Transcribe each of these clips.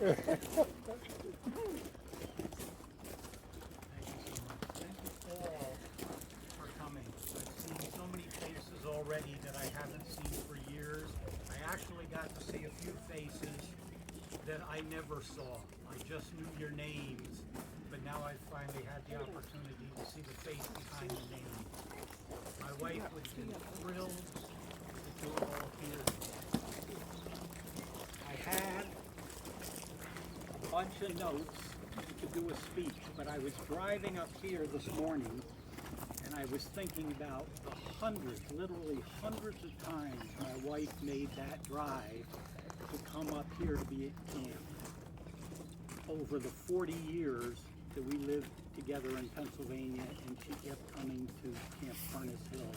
all for coming. I've seen so many faces already that I haven't seen for years. I actually got to see a few faces that I never saw. I just knew your names, but now I finally had the opportunity to see the face behind the name. My wife would be thrilled that you're all here. I had a bunch of notes to do a speech, but I was driving up here this morning and I was thinking about the hundreds, literally hundreds of times my wife made that drive to come up here to be at camp. Over the 40 years that we lived together in Pennsylvania, and she kept coming to Camp Furnace Hills.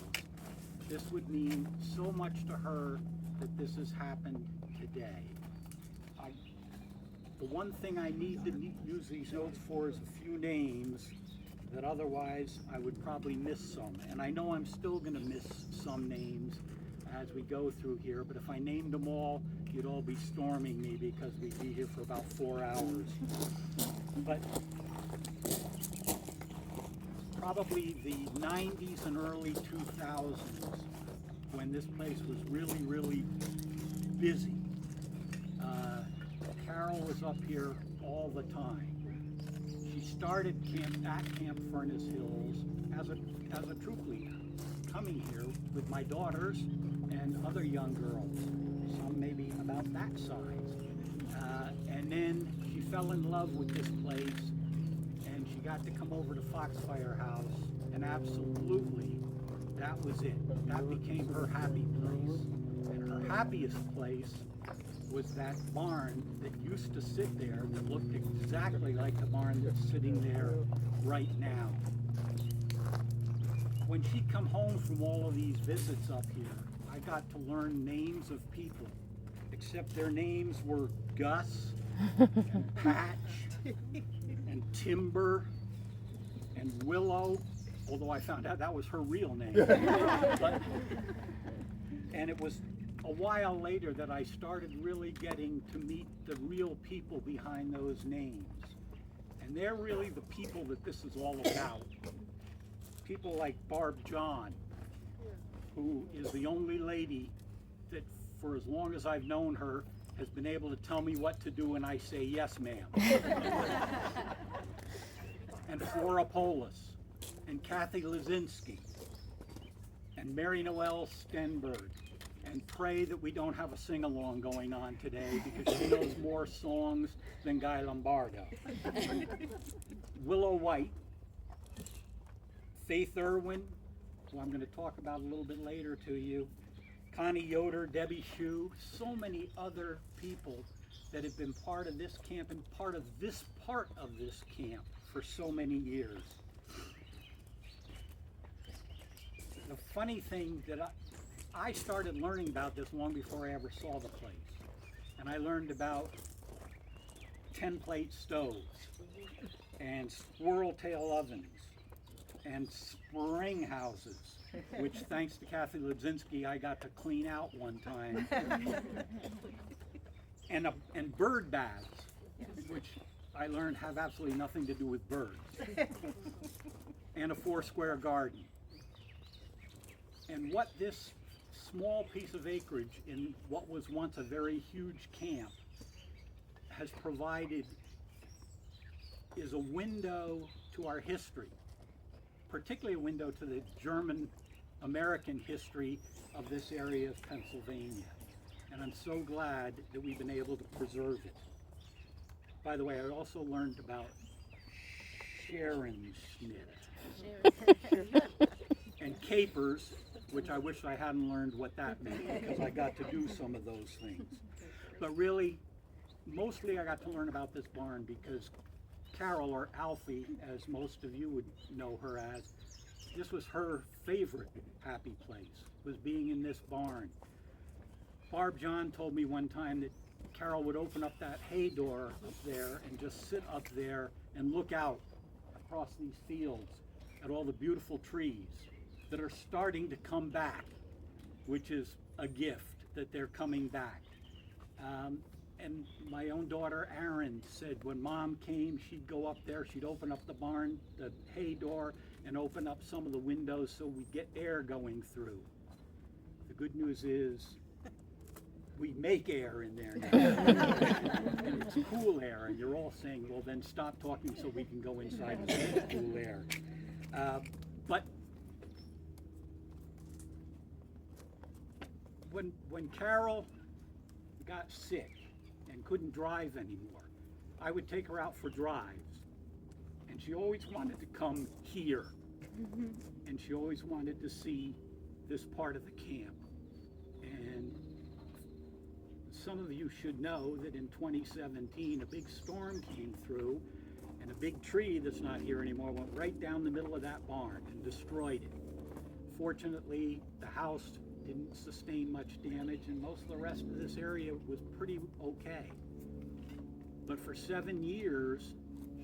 This would mean so much to her that this has happened today. The one thing I need to use these notes for is a few names that otherwise I would probably miss some. And I know I'm still going to miss some names as we go through here, but if I named them all, you'd all be storming me because we'd be here for about 4 hours. But probably the 90s and early 2000s, when this place was really, really busy. Carol was up here all the time. She started at Camp Furnace Hills as a troop leader, coming here with my daughters and other young girls, some maybe about that size. And then she fell in love with this place, and she got to come over to Foxfire House, and absolutely, that was it. That became her happy place. And her happiest place was that barn that used to sit there that looked exactly like the barn that's sitting there right now. When she'd come home from all of these visits up here, I got to learn names of people, except their names were Gus and Patch and Timber and Willow, although I found out that was her real name. And it was a while later that I started really getting to meet the real people behind those names. And they're really the people that this is all about. People like Barb John, who is the only lady that for as long as I've known her has been able to tell me what to do and I say, yes, ma'am. And Flora Polis, and Kathy Lazinski, and Mary Noel Stenberg, and pray that we don't have a sing-along going on today because she knows more songs than Guy Lombardo. Willow White, Faith Irwin, who I'm going to talk about a little bit later to you, Connie Yoder, Debbie Shue, so many other people that have been part of this camp and part of this camp for so many years. The funny thing that I started learning about this long before I ever saw the place. And I learned about 10-plate stoves and squirrel tail ovens and spring houses, which thanks to Kathy Lazinski I got to clean out one time. And bird baths, which I learned have absolutely nothing to do with birds. And a 4-square garden. And what this small piece of acreage in what was once a very huge camp has provided is a window to our history, particularly a window to the German-American history of this area of Pennsylvania. And I'm so glad that we've been able to preserve it. By the way, I also learned about Sharon Schmidt and capers, which I wish I hadn't learned what that meant because I got to do some of those things. But really, mostly I got to learn about this barn because Carol, or Alfie, as most of you would know her as, this was her favorite happy place, was being in this barn. Barb John told me one time that Carol would open up that hay door up there and just sit up there and look out across these fields at all the beautiful trees that are starting to come back, which is a gift that they're coming back. And my own daughter, Erin, said when Mom came, she'd go up there, she'd open up the barn, the hay door, and open up some of the windows so we'd get air going through. The good news is we make air in there now. And it's cool air, and you're all saying, well, then stop talking so we can go inside and get cool air. But when Carol got sick and couldn't drive anymore, I would take her out for drives, and she always wanted to come here, and she always wanted to see this part of the camp. And some of you should know that in 2017 a big storm came through, and a big tree that's not here anymore went right down the middle of that barn and destroyed it. Fortunately, the house didn't sustain much damage, and most of the rest of this area was pretty okay. But for 7 years,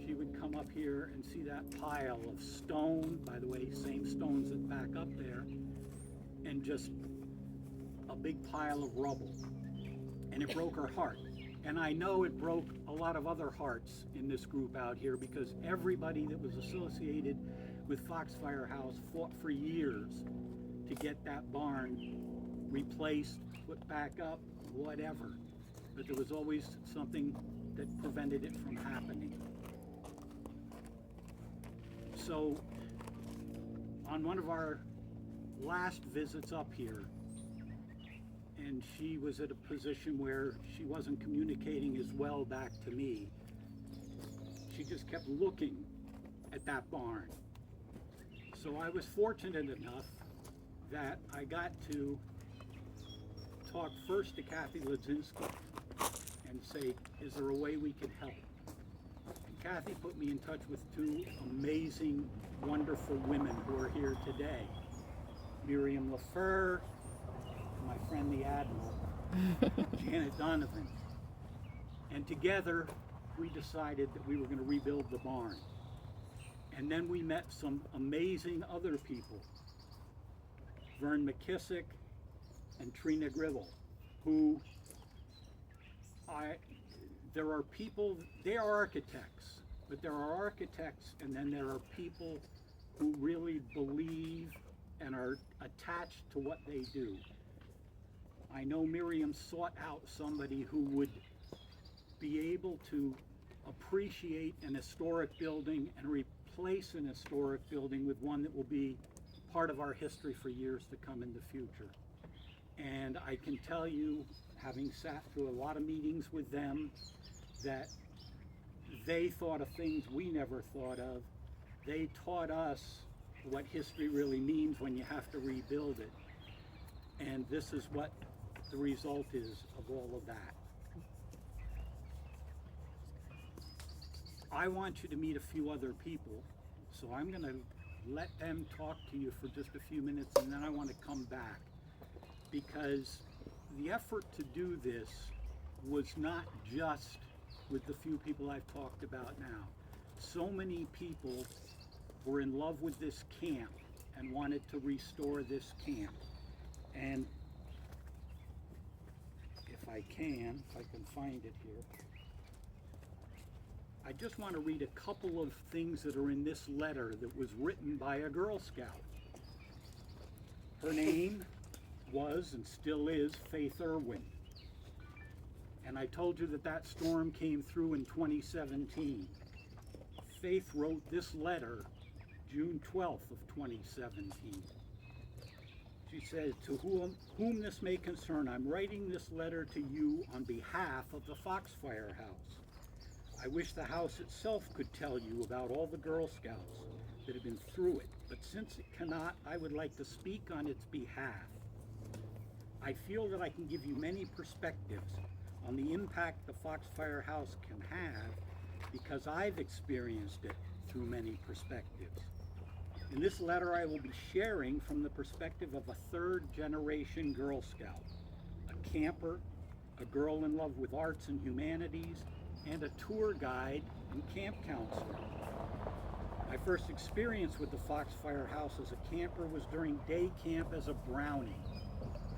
she would come up here and see that pile of stone, by the way, same stones that back up there, and just a big pile of rubble. And it broke her heart. And I know it broke a lot of other hearts in this group out here, because everybody that was associated with Foxfire House fought for years to get that barn replaced, put back up, whatever. But there was always something that prevented it from happening. So on one of our last visits up here, and she was at a position where she wasn't communicating as well back to me, she just kept looking at that barn. So I was fortunate enough that I got to talk first to Kathy Ledzinski and say, is there a way we can help? And Kathy put me in touch with two amazing, wonderful women who are here today. Miriam LaFleur, and my friend the Admiral, Janet Donovan. And together, we decided that we were going to rebuild the barn. And then we met some amazing other people, Vern McKissick and Trina Gribble, who there are people, they are architects, but there are architects, and then there are people who really believe and are attached to what they do. I know Miriam sought out somebody who would be able to appreciate an historic building and replace an historic building with one that will be part of our history for years to come in the future. And I can tell you, having sat through a lot of meetings with them, that they thought of things we never thought of. They taught us what history really means when you have to rebuild it. And this is what the result is of all of that. I want you to meet a few other people, so I'm going to let them talk to you for just a few minutes, and then I want to come back, because the effort to do this was not just with the few people I've talked about now. So many people were in love with this camp and wanted to restore this camp. And if I can find it here, I just want to read a couple of things that are in this letter that was written by a Girl Scout. Her name was and still is Faith Irwin. And I told you that that storm came through in 2017. Faith wrote this letter June 12th of 2017. She says, to whom this may concern, I'm writing this letter to you on behalf of the Foxfire House. I wish the house itself could tell you about all the Girl Scouts that have been through it, but since it cannot, I would like to speak on its behalf. I feel that I can give you many perspectives on the impact the Foxfire House can have, because I've experienced it through many perspectives. In this letter, I will be sharing from the perspective of a third-generation Girl Scout, a camper, a girl in love with arts and humanities, and a tour guide and camp counselor. My first experience with the Foxfire House as a camper was during day camp as a brownie.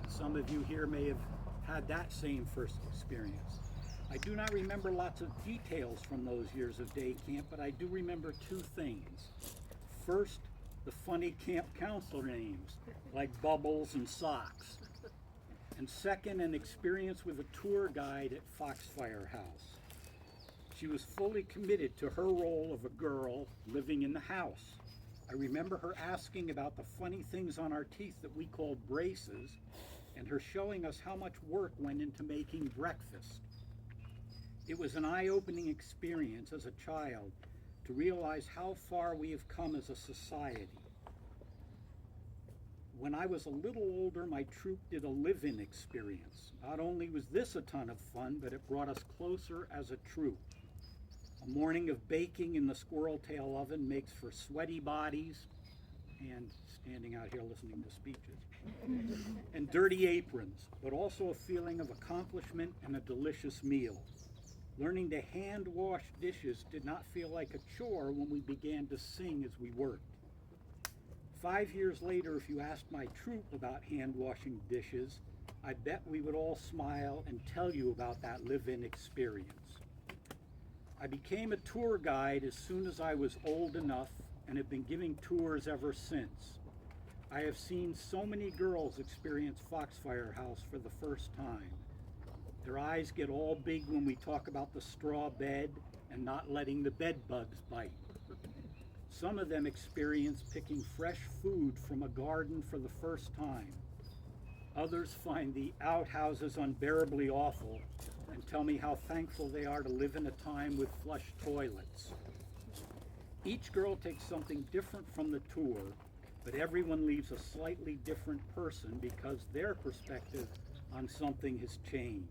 Some of you here may have had that same first experience. I do not remember lots of details from those years of day camp, but I do remember two things. First, the funny camp counselor names, like Bubbles and Socks. And second, an experience with a tour guide at Foxfire House. She was fully committed to her role of a girl living in the house. I remember her asking about the funny things on our teeth that we called braces, and her showing us how much work went into making breakfast. It was an eye-opening experience as a child to realize how far we have come as a society. When I was a little older, my troop did a live-in experience. Not only was this a ton of fun, but it brought us closer as a troop. A morning of baking in the squirrel tail oven makes for sweaty bodies and standing out here listening to speeches and dirty aprons, but also a feeling of accomplishment and a delicious meal. Learning to hand wash dishes did not feel like a chore when we began to sing as we worked. 5 years later, if you asked my troop about hand washing dishes, I bet we would all smile and tell you about that live-in experience. I became a tour guide as soon as I was old enough and have been giving tours ever since. I have seen so many girls experience Foxfire House for the first time. Their eyes get all big when we talk about the straw bed and not letting the bed bugs bite. Some of them experience picking fresh food from a garden for the first time. Others find the outhouses unbearably awful and tell me how thankful they are to live in a time with flush toilets. Each girl takes something different from the tour, but everyone leaves a slightly different person because their perspective on something has changed.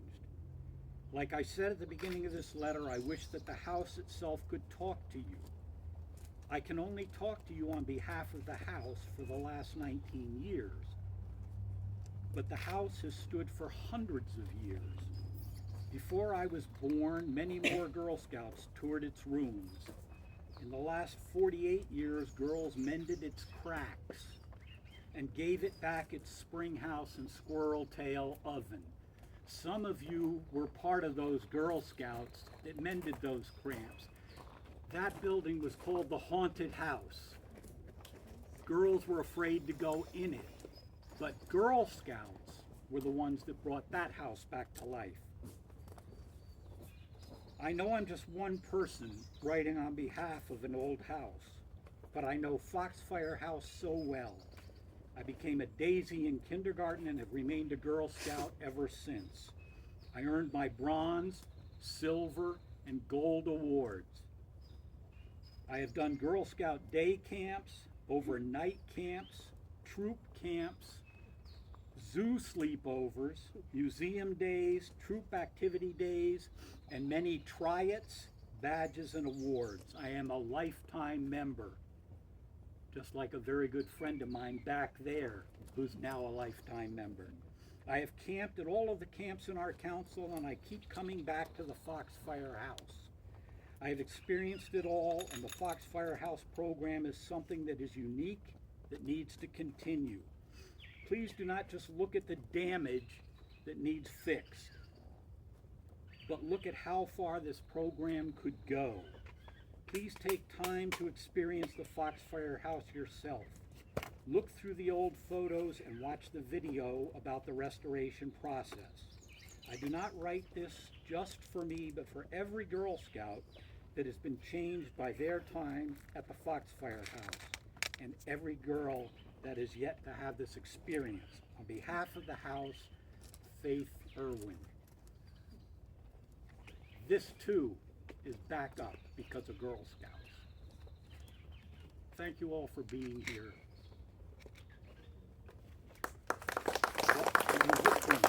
Like I said at the beginning of this letter, I wish that the house itself could talk to you. I can only talk to you on behalf of the house for the last 19 years. But the house has stood for hundreds of years. Before I was born, many more Girl Scouts toured its rooms. In the last 48 years, girls mended its cracks and gave it back its spring house and squirrel tail oven. Some of you were part of those Girl Scouts that mended those cramps. That building was called the Haunted House. Girls were afraid to go in it, but Girl Scouts were the ones that brought that house back to life. I know I'm just one person writing on behalf of an old house, but I know Foxfire House so well. I became a daisy in kindergarten and have remained a Girl Scout ever since. I earned my bronze, silver, and gold awards. I have done Girl Scout day camps, overnight camps, troop camps, zoo sleepovers, museum days, troop activity days, and many tryouts, badges, and awards. I am a lifetime member, just like a very good friend of mine back there, who's now a lifetime member. I have camped at all of the camps in our council, and I keep coming back to the Foxfire House. I have experienced it all, and the Foxfire House program is something that is unique, that needs to continue. Please do not just look at the damage that needs fixed, but look at how far this program could go. Please take time to experience the Foxfire House yourself. Look through the old photos and watch the video about the restoration process. I do not write this just for me, but for every Girl Scout that has been changed by their time at the Foxfire House, and every girl that is yet to have this experience. On behalf of the house, Faith Irwin. This too is back up because of Girl Scouts. Thank you all for being here.